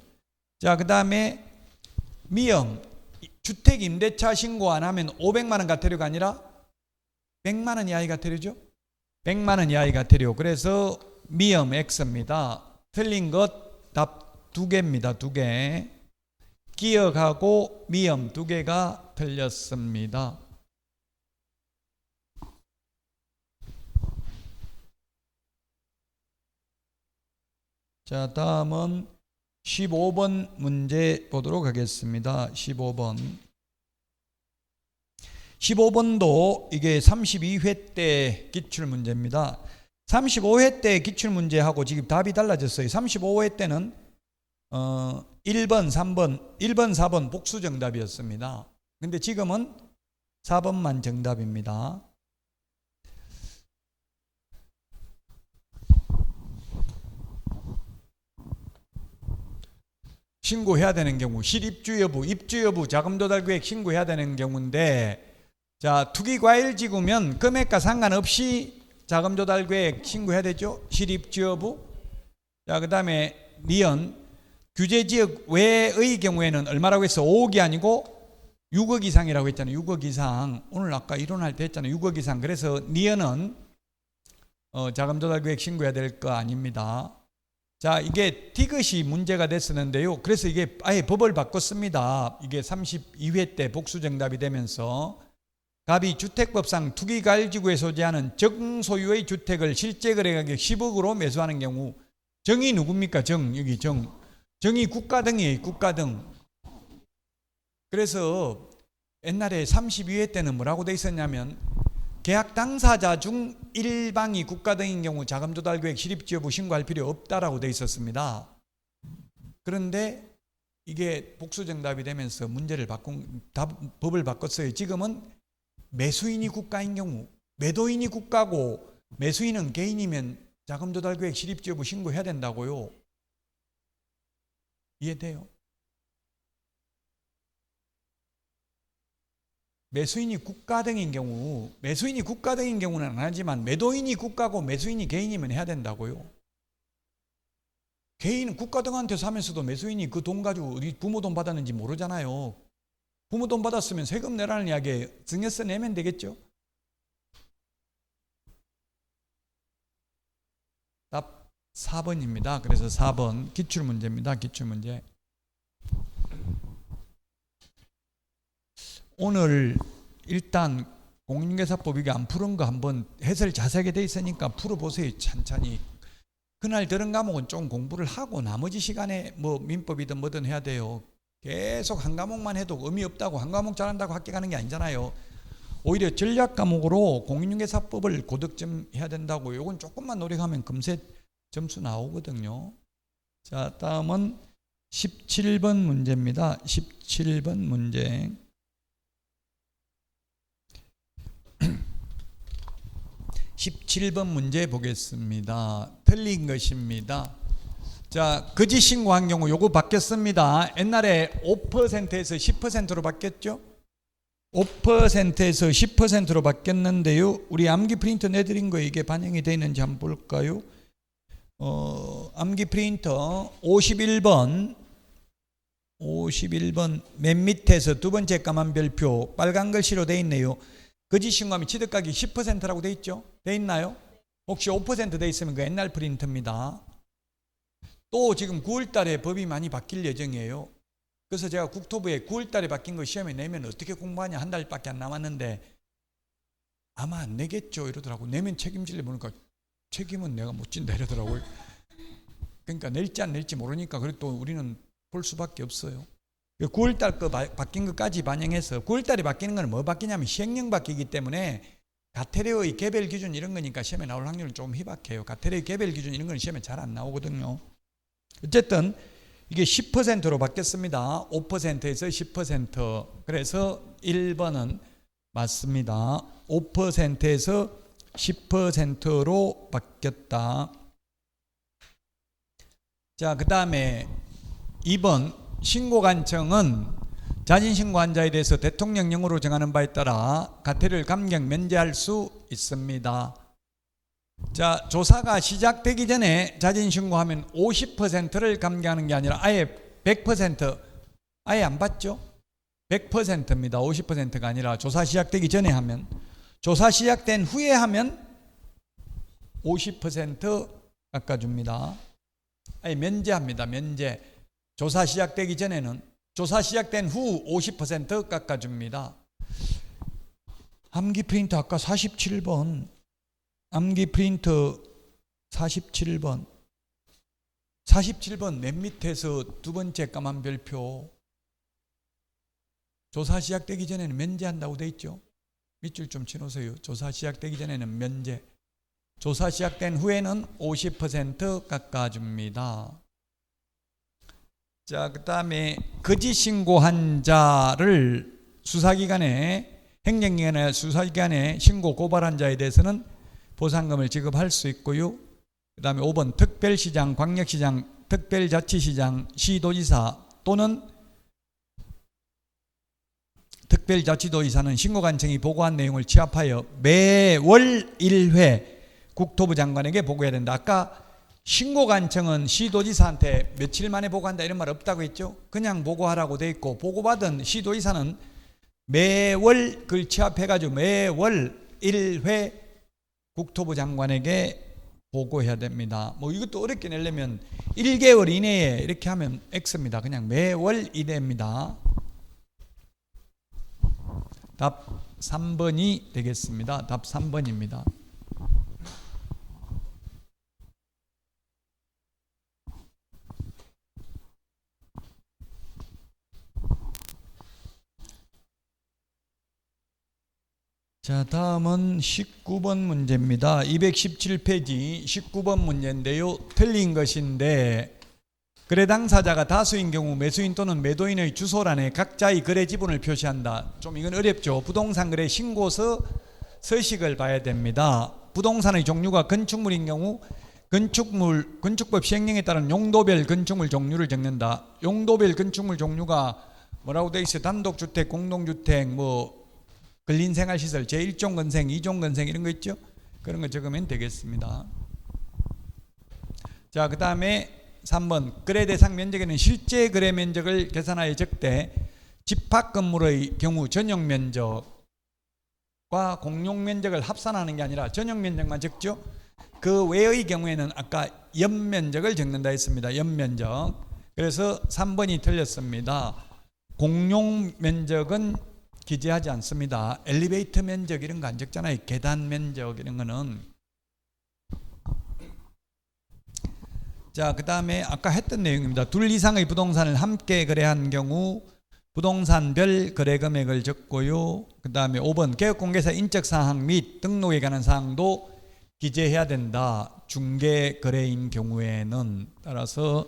자, 그 다음에 미영. 주택 임대차 신고 안 하면 500만 원 가태료가 아니라 100만 원 이하의 가태료죠. 100만 원 이하의 과태료. 그래서 미음 X입니다. 틀린 것 답 2개입니다. 2개. 기억하고 미음 2개가 틀렸습니다. 자, 다음은 15번 문제 보도록 하겠습니다. 15번도 이게 32회 때 기출문제입니다. 35회 때 기출문제하고 지금 답이 달라졌어요. 35회 때는 1번, 3번, 1번, 4번 복수 정답이었습니다. 근데 지금은 4번만 정답입니다. 신고해야 되는 경우, 실입주 여부, 입주 여부, 자금 조달 계획 신고해야 되는 경우인데, 자, 투기과일지구면 금액과 상관없이 자금 조달 계획 신고해야 되죠. 실입주 여부. 자, 그 다음에 니은 규제지역 외의 경우에는 얼마라고 했어? 5억이 아니고 6억 이상이라고 했잖아요. 6억 이상. 오늘 아까 이론할 때 했잖아요. 6억 이상. 그래서 니은은 자금 조달 계획 신고해야 될 거 아닙니다. 자, 이게 디귿이 문제가 됐었는데요. 그래서 이게 아예 법을 바꿨습니다. 이게 32회 때 복수 정답이 되면서 갑이 주택법상 투기과일지구에 소재하는 정소유의 주택을 실제 거래가격 10억으로 매수하는 경우, 정이 누굽니까? 여기 정이 국가 등이에요. 국가 등. 그래서 옛날에 32회 때는 뭐라고 돼 있었냐면, 계약 당사자 중 일방이 국가 등인 경우 자금 조달 계획 실입주 여부 신고할 필요 없다라고 돼 있었습니다. 그런데 이게 복수 정답이 되면서 문제를 법을 바꿨어요. 지금은 매수인이 국가인 경우, 매도인이 국가고 매수인은 개인이면 자금 조달 계획 실입주 여부 신고해야 된다고요. 이해돼요? 매수인이 국가 등인 경우, 매수인이 국가 등인 경우는 안 하지만 매도인이 국가고 매수인이 개인이면 해야 된다고요. 개인은 국가 등한테 사면서도 매수인이 그 돈 가지고 우리 부모 돈 받았는지 모르잖아요. 부모 돈 받았으면 세금 내라는 이야기에 증여세 내면 되겠죠. 답 4번입니다. 그래서 4번 기출문제입니다. 기출문제. 오늘 일단 공인중개사법 이게 안 푸른 거 한번 해설 자세하게 돼 있으니까 풀어보세요. 천천히. 그날 들은 과목은 좀 공부를 하고 나머지 시간에 뭐 민법이든 뭐든 해야 돼요. 계속 한 과목만 해도 의미 없다고, 한 과목 잘한다고 합격하는 게 아니잖아요. 오히려 전략 과목으로 공인중개사법을 고득점 해야 된다고. 요건 조금만 노력하면 금세 점수 나오거든요. 자, 다음은 17번 문제입니다. 17번 문제. 17번 문제 보겠습니다. 틀린 것입니다. 자, 거짓 신고한 경우 요거 바뀌었습니다. 옛날에 5%에서 10%로 바뀌었죠. 5%에서 10%로 바뀌었는데요. 우리 암기 프린터 내드린 거 이게 반영이 되어 있는지 한번 볼까요? 암기 프린터 51번 맨 밑에서 두 번째 까만 별표 빨간 글씨로 되어 있네요. 거짓 신고하면 취득가격이 10%라고 돼 있죠? 돼 있나요? 혹시 5% 돼 있으면 그 옛날 프린트입니다. 또 지금 9월 달에 법이 많이 바뀔 예정이에요. 그래서 제가 국토부에 9월 달에 바뀐 거 시험에 내면 어떻게 공부하냐, 한 달밖에 안 남았는데 아마 안 내겠죠 이러더라고. 내면 책임질래 보니까 책임은 내가 못 진다 이러더라고요. 그러니까 낼지 안 낼지 모르니까 그래도 우리는 볼 수밖에 없어요. 9월달 거 바뀐 것까지 반영해서 9월달에 바뀌는 건 뭐 바뀌냐면 시행령 바뀌기 때문에 과태료의 개별 기준 이런 거니까 시험에 나올 확률은 좀 희박해요. 과태료의 개별 기준 이런 건 시험에 잘 안 나오거든요. 어쨌든 이게 10%로 바뀌었습니다. 5%에서 10%. 그래서 1번은 맞습니다. 5%에서 10%로 바뀌었다. 자, 그 다음에 2번 신고관청은 자진신고한 자에 대해서 대통령령으로 정하는 바에 따라 과태료를 감경 면제할 수 있습니다. 자, 조사가 시작되기 전에 자진신고하면 50%를 감경하는 게 아니라 아예 100% 아예 안 받죠. 100%입니다. 50%가 아니라 조사 시작되기 전에 하면, 조사 시작된 후에 하면 50% 깎아줍니다. 아니, 면제합니다. 면제. 조사 시작되기 전에는, 조사 시작된 후 50% 깎아줍니다. 암기 프린터 아까 47번, 암기 프린터 47번, 47번 맨 밑에서 두 번째 까만 별표. 조사 시작되기 전에는 면제한다고 돼 있죠. 밑줄 좀 치놓으세요. 조사 시작되기 전에는 면제, 조사 시작된 후에는 50% 깎아줍니다. 자, 그 다음에 거짓 신고한 자를 수사기관에, 행정기관에 수사기관에 신고 고발한 자에 대해서는 보상금을 지급할 수 있고요. 그 다음에 5번 특별시장, 광역시장, 특별자치시장, 시도지사 또는 특별자치도지사는 신고관청이 보고한 내용을 취합하여 매월 1회 국토부 장관에게 보고해야 된다. 아까 신고관청은 시도지사한테 며칠 만에 보고한다 이런 말 없다고 했죠. 그냥 보고하라고 돼 있고, 보고받은 시도지사는 매월 그걸 취합해가지고 매월 1회 국토부 장관에게 보고해야 됩니다. 뭐 이것도 어렵게 내려면 1개월 이내에 이렇게 하면 X입니다. 그냥 매월 이내입니다. 답 3번이 되겠습니다. 답 3번입니다. 자, 다음은 19번 문제입니다. 217페이지 19번 문제인데요. 틀린 것인데, 거래 당사자가 다수인 경우 매수인 또는 매도인의 주소란에 각자의 거래 지분을 표시한다. 좀 이건 어렵죠. 부동산 거래 신고서 서식을 봐야 됩니다. 부동산의 종류가 건축물인 경우 건축법 시행령에 따른 용도별 건축물 종류를 적는다. 용도별 건축물 종류가 뭐라고 되어 있어요? 단독주택, 공동주택, 근린생활시설, 제1종 건생, 2종 건생 이런 거 있죠? 그런 거 적으면 되겠습니다. 자, 그 다음에 3번 거래 대상 면적에는 실제 거래 면적을 계산하여 적되 집합 건물의 경우 전용 면적과 공용 면적을 합산하는 게 아니라 전용 면적만 적죠. 그 외의 경우에는 아까 연면적을 적는다 했습니다. 연면적. 그래서 3번이 틀렸습니다. 공용 면적은 기재하지 않습니다. 엘리베이터 면적 이런 거 안 적잖아요. 계단 면적 이런 거는. 자, 그 다음에 아까 했던 내용입니다. 둘 이상의 부동산을 함께 거래한 경우 부동산별 거래 금액을 적고요. 그 다음에 5번 개업공개사 인적사항 및 등록에 관한 사항도 기재해야 된다. 중개거래인 경우에는. 따라서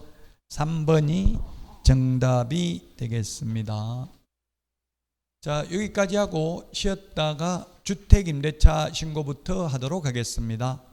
3번이 정답이 되겠습니다. 자, 여기까지 하고 쉬었다가 주택임대차 신고부터 하도록 하겠습니다.